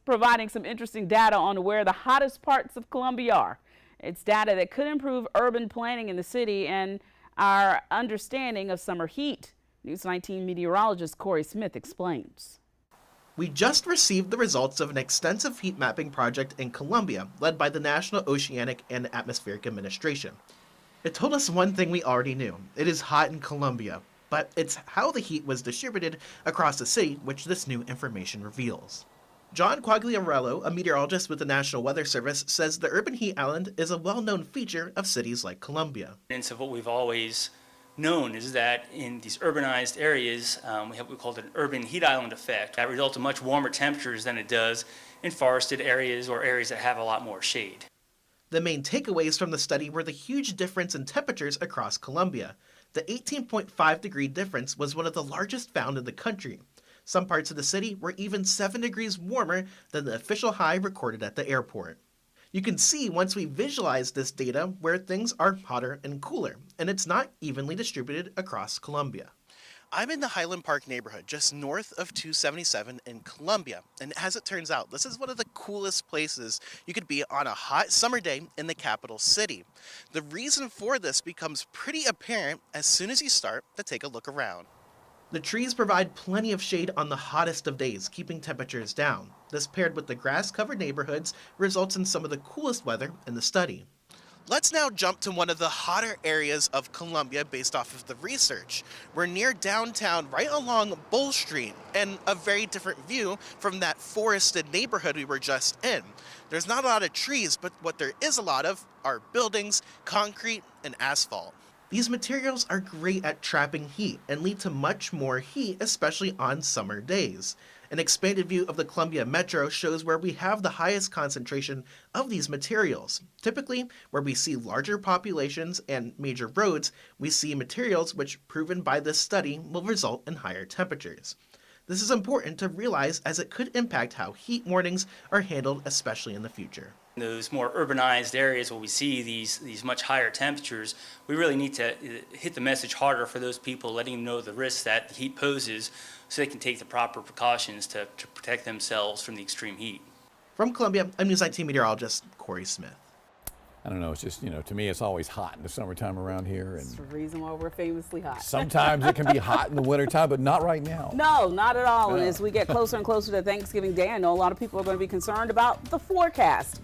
Providing some interesting data on where the hottest parts of Columbia are. It's data that could improve urban planning in the city and our understanding of summer heat. News 19 meteorologist Corey Smith explains. We just received the results of an extensive heat mapping project in Columbia, led by the National Oceanic and Atmospheric Administration. It told us one thing we already knew. It is hot in Columbia, but it's how the heat was distributed across the city which this new information reveals. John Quagliarello, a meteorologist with the National Weather Service, says the urban heat island is a well-known feature of cities like Columbia. And so what we've always known is that in these urbanized areas, we call it an urban heat island effect. That results in much warmer temperatures than it does in forested areas or areas that have a lot more shade. The main takeaways from the study were the huge difference in temperatures across Columbia. The 18.5 degree difference was one of the largest found in the country. Some parts of the city were even 7 degrees warmer than the official high recorded at the airport. You can see once we visualize this data where things are hotter and cooler, and it's not evenly distributed across Columbia. I'm in the Highland Park neighborhood just north of 277 in Columbia, and as it turns out, this is one of the coolest places you could be on a hot summer day in the capital city. The reason for this becomes pretty apparent as soon as you start to take a look around. The trees provide plenty of shade on the hottest of days, keeping temperatures down. This paired with the grass-covered neighborhoods results in some of the coolest weather in the study. Let's now jump to one of the hotter areas of Columbia based off of the research. We're near downtown right along Bull Street, and a very different view from that forested neighborhood we were just in. There's not a lot of trees, but what there is a lot of are buildings, concrete, and asphalt. These materials are great at trapping heat and lead to much more heat, especially on summer days. An expanded view of the Columbia Metro shows where we have the highest concentration of these materials. Typically, where we see larger populations and major roads, we see materials which, proven by this study, will result in higher temperatures. This is important to realize as it could impact how heat warnings are handled, especially in the future. In those more urbanized areas where we see these much higher temperatures, we really need to hit the message harder for those people, letting them know the risks that the heat poses so they can take the proper precautions to protect themselves from the extreme heat. From Columbia, I'm News 19 meteorologist Corey Smith. I don't know, it's just, to me it's always hot in the summertime around here. That's the reason why we're famously hot. Sometimes it can be hot in the wintertime, but not right now. No, not at all. No. And as we get closer and closer to Thanksgiving Day, I know a lot of people are going to be concerned about the forecast.